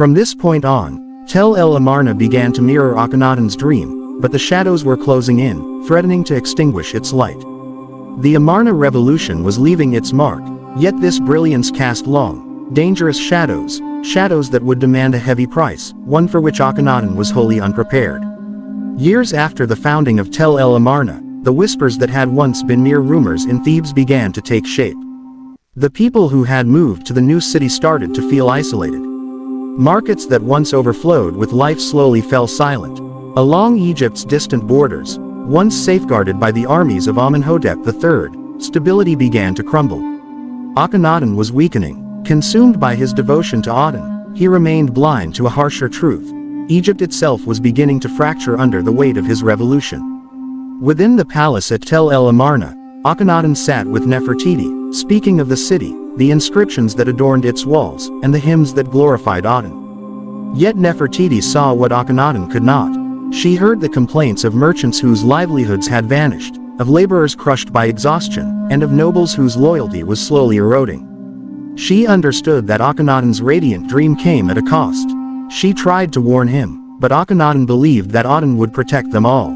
From this point on, Tel El Amarna began to mirror Akhenaten's dream, but the shadows were closing in, threatening to extinguish its light. The Amarna revolution was leaving its mark, yet this brilliance cast long, dangerous shadows that would demand a heavy price, one for which Akhenaten was wholly unprepared. Years after the founding of Tel El Amarna, the whispers that had once been mere rumors in Thebes began to take shape. The people who had moved to the new city started to feel isolated. Markets that once overflowed with life slowly fell silent. Along Egypt's distant borders, once safeguarded by the armies of Amenhotep III, stability began to crumble. Akhenaten was weakening. Consumed by his devotion to Aten, he remained blind to a harsher truth. Egypt itself was beginning to fracture under the weight of his revolution. Within the palace at Tel El Amarna, Akhenaten sat with Nefertiti, speaking of the city, the inscriptions that adorned its walls, and the hymns that glorified Aten. Yet Nefertiti saw what Akhenaten could not. She heard the complaints of merchants whose livelihoods had vanished, of laborers crushed by exhaustion, and of nobles whose loyalty was slowly eroding. She understood that Akhenaten's radiant dream came at a cost. She tried to warn him, but Akhenaten believed that Aten would protect them all.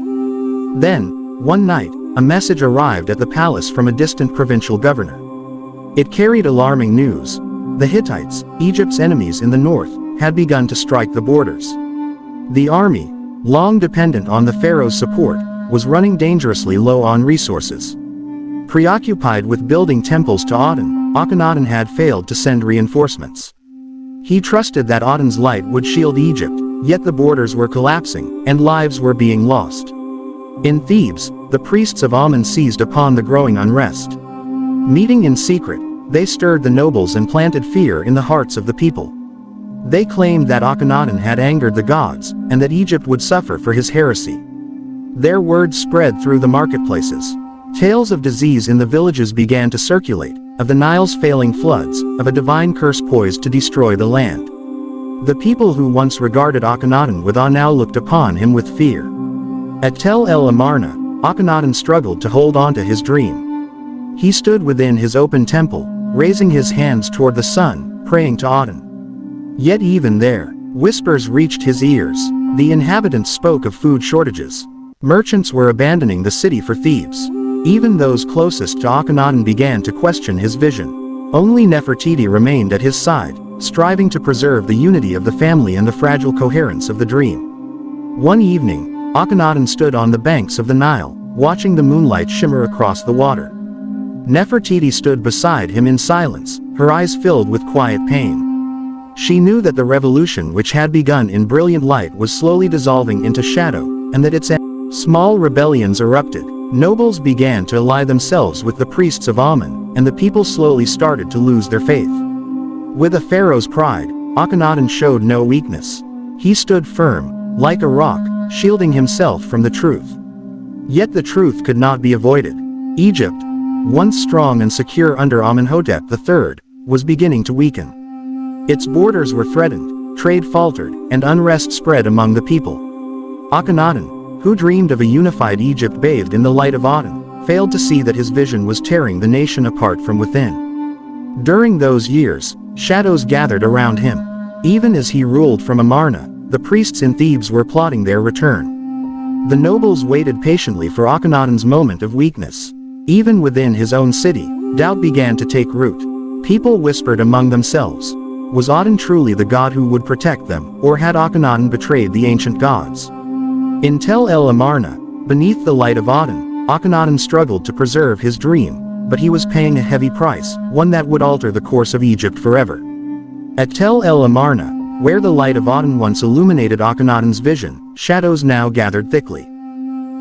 Then, one night, a message arrived at the palace from a distant provincial governor. It carried alarming news. The Hittites, Egypt's enemies in the north, had begun to strike the borders. The army, long dependent on the pharaoh's support, was running dangerously low on resources. Preoccupied with building temples to Aten, Akhenaten had failed to send reinforcements. He trusted that Aten's light would shield Egypt, yet the borders were collapsing, and lives were being lost. In Thebes, the priests of Amen seized upon the growing unrest. Meeting in secret, they stirred the nobles and planted fear in the hearts of the people. They claimed that Akhenaten had angered the gods, and that Egypt would suffer for his heresy. Their words spread through the marketplaces. Tales of disease in the villages began to circulate, of the Nile's failing floods, of a divine curse poised to destroy the land. The people who once regarded Akhenaten with awe now looked upon him with fear. At Tel El Amarna, Akhenaten struggled to hold on to his dream. He stood within his open temple, raising his hands toward the sun, praying to Aten. Yet even there, whispers reached his ears. The inhabitants spoke of food shortages. Merchants were abandoning the city for Thebes. Even those closest to Akhenaten began to question his vision. Only Nefertiti remained at his side, striving to preserve the unity of the family and the fragile coherence of the dream. One evening, Akhenaten stood on the banks of the Nile, watching the moonlight shimmer across the water. Nefertiti stood beside him in silence, her eyes filled with quiet pain. She knew that the revolution which had begun in brilliant light was slowly dissolving into shadow, and that its end. Small rebellions erupted. Nobles began to ally themselves with the priests of Amen, and the people slowly started to lose their faith. With a pharaoh's pride, Akhenaten showed no weakness. He stood firm, like a rock, shielding himself from the truth. Yet the truth could not be avoided. Egypt, once strong and secure under Amenhotep III, was beginning to weaken. Its borders were threatened, trade faltered, and unrest spread among the people. Akhenaten, who dreamed of a unified Egypt bathed in the light of Aten, failed to see that his vision was tearing the nation apart from within. During those years, shadows gathered around him. Even as he ruled from Amarna, the priests in Thebes were plotting their return. The nobles waited patiently for Akhenaten's moment of weakness. Even within his own city, doubt began to take root. People whispered among themselves. Was Aten truly the god who would protect them, or had Akhenaten betrayed the ancient gods? In Tel El Amarna, beneath the light of Aten, Akhenaten struggled to preserve his dream, but he was paying a heavy price, one that would alter the course of Egypt forever. At Tel El Amarna, where the light of Aten once illuminated Akhenaten's vision, shadows now gathered thickly.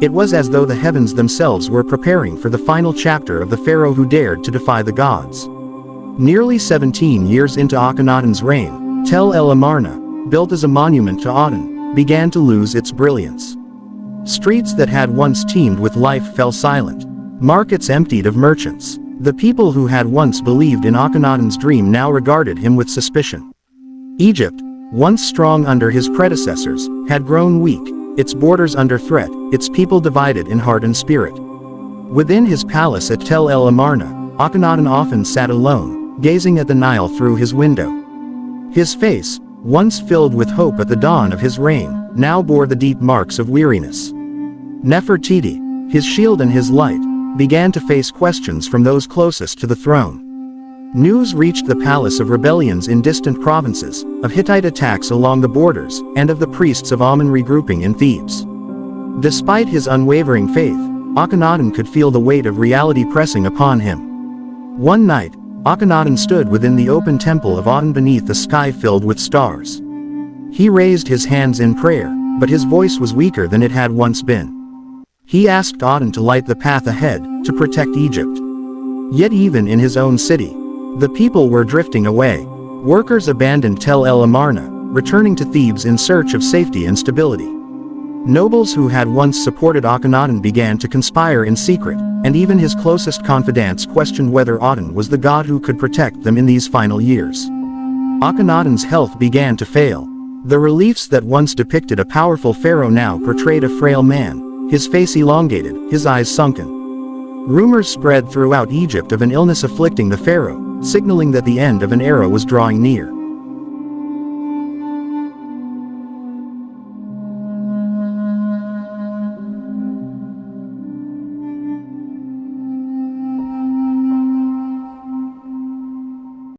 It was as though the heavens themselves were preparing for the final chapter of the pharaoh who dared to defy the gods. Nearly 17 years into Akhenaten's reign, Tel El Amarna, built as a monument to Aten, began to lose its brilliance. Streets that had once teemed with life fell silent. Markets emptied of merchants. The people who had once believed in Akhenaten's dream now regarded him with suspicion. Egypt, once strong under his predecessors, had grown weak, its borders under threat, its people divided in heart and spirit. Within his palace at Tel El Amarna, Akhenaten often sat alone, gazing at the Nile through his window. His face, once filled with hope at the dawn of his reign, now bore the deep marks of weariness. Nefertiti, his shield and his light, began to face questions from those closest to the throne. News reached the palace of rebellions in distant provinces, of Hittite attacks along the borders, and of the priests of Amun regrouping in Thebes. Despite his unwavering faith, Akhenaten could feel the weight of reality pressing upon him. One night, Akhenaten stood within the open temple of Aten beneath a sky filled with stars. He raised his hands in prayer, but his voice was weaker than it had once been. He asked Aten to light the path ahead, to protect Egypt. Yet even in his own city, the people were drifting away. Workers abandoned Tel El Amarna, returning to Thebes in search of safety and stability. Nobles who had once supported Akhenaten began to conspire in secret, and even his closest confidants questioned whether Aten was the god who could protect them in these final years. Akhenaten's health began to fail. The reliefs that once depicted a powerful pharaoh now portrayed a frail man, his face elongated, his eyes sunken. Rumors spread throughout Egypt of an illness afflicting the pharaoh, signaling that the end of an era was drawing near.